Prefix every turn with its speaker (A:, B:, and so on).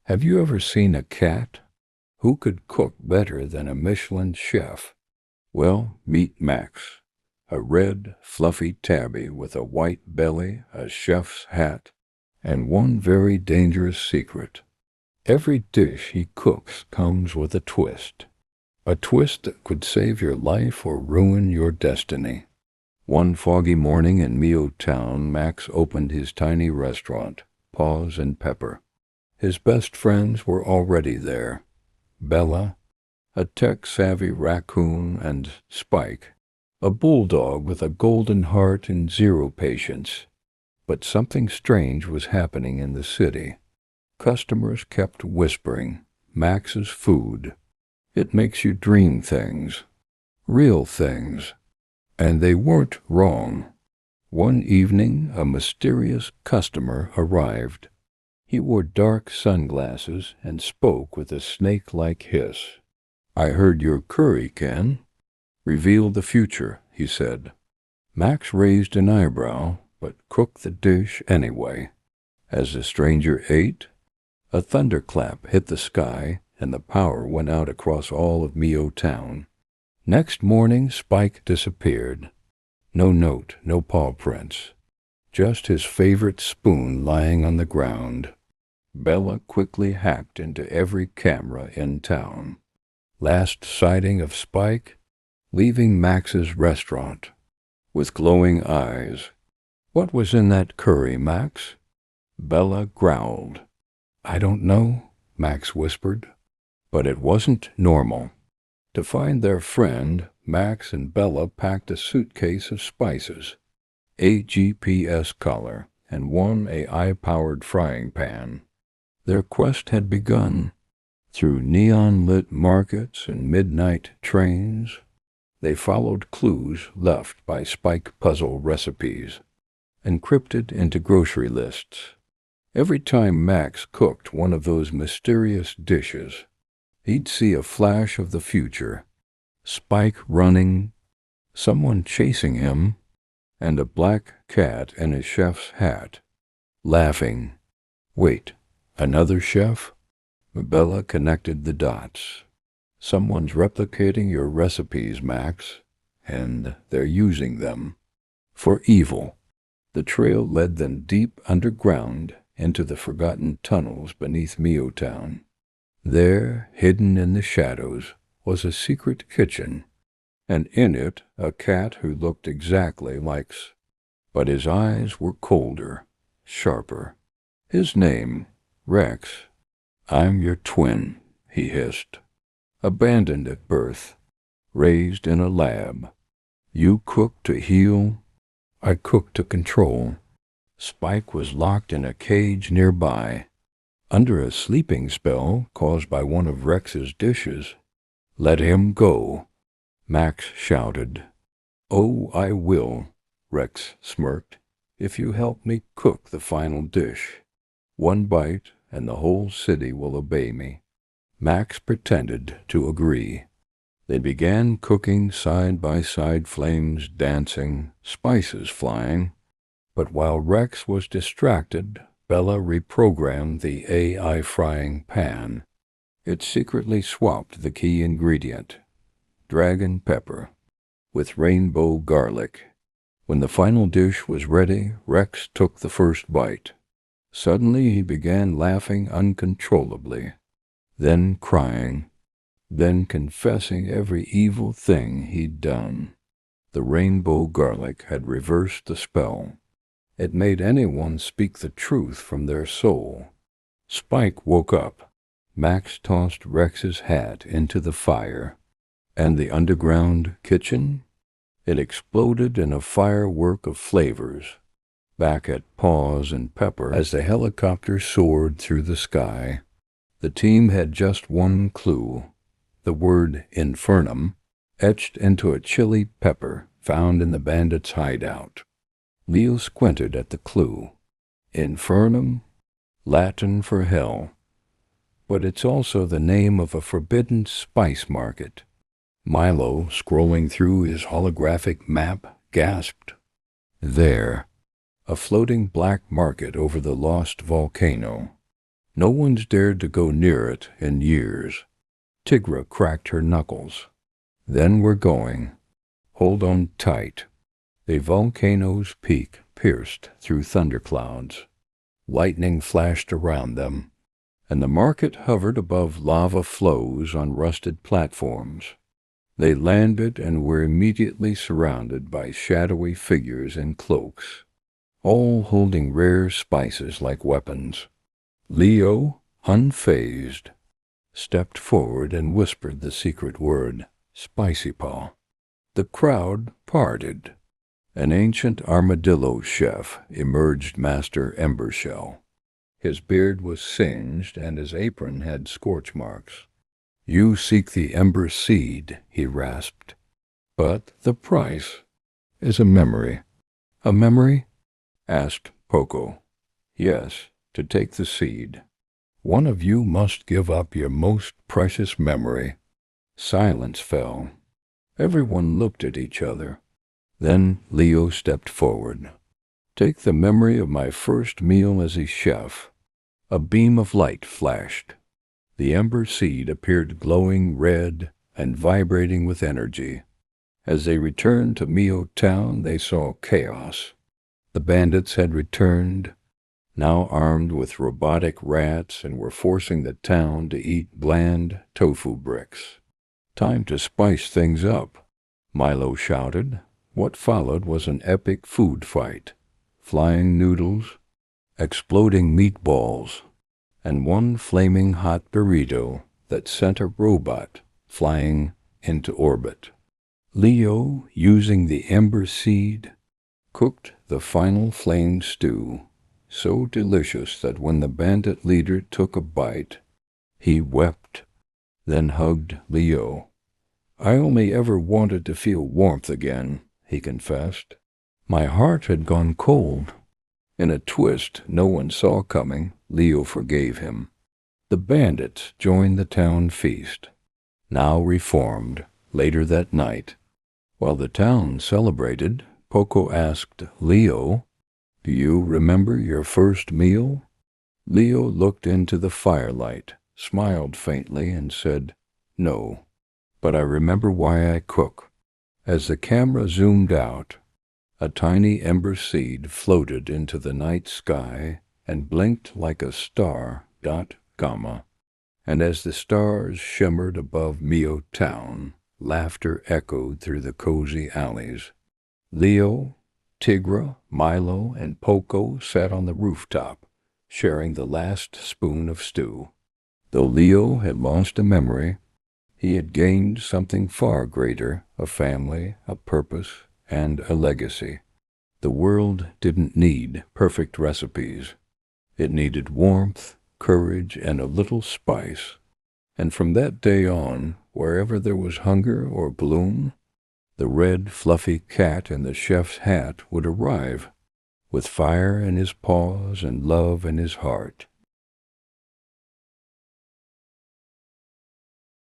A: Have you ever seen a cat? Who could cook better than a Michelin chef? Well, meet Max, a red, fluffy tabby with a white belly, a chef's hat, and one very dangerous secret. Every dish he cooks comes with a twist that could save your life or ruin your destiny. One foggy morning in Mio Town, Max opened his tiny restaurant, Paws and Pepper. His best friends were already there. Bella, a tech-savvy raccoon, and Spike, a bulldog with a golden heart and zero patience. But something strange was happening in the city. Customers kept whispering, "Max's food. It makes you dream things. Real things." And they weren't wrong. One evening, a mysterious customer arrived. He wore dark sunglasses and spoke with a snake-like hiss. "I heard your curry, Ken. Reveal the future," he said. Max raised an eyebrow, but cooked the dish anyway. As the stranger ate, a thunderclap hit the sky and the power went out across all of Mio Town. Next morning, Spike disappeared. No note, no paw prints. Just his favorite spoon lying on the ground. Bella quickly hacked into every camera in town. Last sighting of Spike, leaving Max's restaurant. With glowing eyes. "What was in that curry, Max?" Bella growled. "I don't know," Max whispered. But it wasn't normal. To find their friend, Max and Bella packed a suitcase of spices, a GPS collar, and one AI-powered frying pan. Their quest had begun. Through neon-lit markets and midnight trains, they followed clues left by Spike puzzle recipes, encrypted into grocery lists. Every time Max cooked one of those mysterious dishes, he'd see a flash of the future. Spike running, someone chasing him, and a black cat in a chef's hat, laughing. Wait, another chef? Bella connected the dots. Someone's replicating your recipes, Max, and they're using them. For evil. The trail led them deep underground into the forgotten tunnels beneath Mio Town. There, hidden in the shadows, was a secret kitchen, and in it a cat who looked exactly like but his eyes were colder, sharper. His name, Rex. "I'm your twin," he hissed. "Abandoned at birth, raised in a lab. You cook to heal, I cook to control." Spike was locked in a cage nearby, under a sleeping spell caused by one of Rex's dishes. "Let him go," Max shouted. "Oh, I will," Rex smirked, "if you help me cook the final dish. One bite, and the whole city will obey me." Max pretended to agree. They began cooking side by side, flames dancing, spices flying. But while Rex was distracted, Bella reprogrammed the AI frying pan. It secretly swapped the key ingredient, dragon pepper, with rainbow garlic. When the final dish was ready, Rex took the first bite. Suddenly he began laughing uncontrollably, then crying, then confessing every evil thing he'd done. The rainbow garlic had reversed the spell. It made anyone speak the truth from their soul. Spike woke up. Max tossed Rex's hat into the fire. And the underground kitchen? It exploded in a firework of flavors. Back at Paws and Pepper, as the helicopter soared through the sky, the team had just one clue, the word infernum, etched into a chili pepper found in the bandits' hideout. Leo squinted at the clue. Infernum? Latin for hell. But it's also the name of a forbidden spice market. Milo, scrolling through his holographic map, gasped. There, a floating black market over the lost volcano. No one's dared to go near it in years. Tigra cracked her knuckles. Then we're going. Hold on tight. A volcano's peak pierced through thunderclouds. Lightning flashed around them, and the market hovered above lava flows on rusted platforms. They landed and were immediately surrounded by shadowy figures in cloaks, all holding rare spices like weapons. Leo, unfazed, stepped forward and whispered the secret word, "Spicy Paw." The crowd parted. An ancient armadillo chef emerged, Master Embershell. His beard was singed and his apron had scorch marks. "You seek the ember seed," he rasped. "But the price is a memory." "A memory?" asked Poco. "Yes, to take the seed. One of you must give up your most precious memory." Silence fell. Everyone looked at each other. Then Leo stepped forward. "Take the memory of my first meal as a chef." A beam of light flashed. The ember seed appeared glowing red and vibrating with energy. As they returned to Mio Town, they saw chaos. The bandits had returned, now armed with robotic rats, and were forcing the town to eat bland tofu bricks. "Time to spice things up," Milo shouted. What followed was an epic food fight. Flying noodles, exploding meatballs, and one flaming hot burrito that sent a robot flying into orbit. Leo, using the ember seed, cooked the final flame stew, so delicious that when the bandit leader took a bite, he wept, then hugged Leo. "I only ever wanted to feel warmth again," he confessed. "My heart had gone cold." In a twist no one saw coming, Leo forgave him. The bandits joined the town feast, now reformed, later that night. While the town celebrated, Poco asked Leo, "Do you remember your first meal?" Leo looked into the firelight, smiled faintly, and said, "No, but I remember why I cook." As the camera zoomed out, a tiny ember seed floated into the night sky and blinked like a star, gamma. And as the stars shimmered above Mio Town, laughter echoed through the cozy alleys. Leo, Tigra, Milo, and Poco sat on the rooftop, sharing the last spoon of stew. Though Leo had lost a memory, he had gained something far greater, a family, a purpose, and a legacy. The world didn't need perfect recipes. It needed warmth, courage, and a little spice. And from that day on, wherever there was hunger or gloom, the red, fluffy cat in the chef's hat would arrive, with fire in his paws and love in his heart.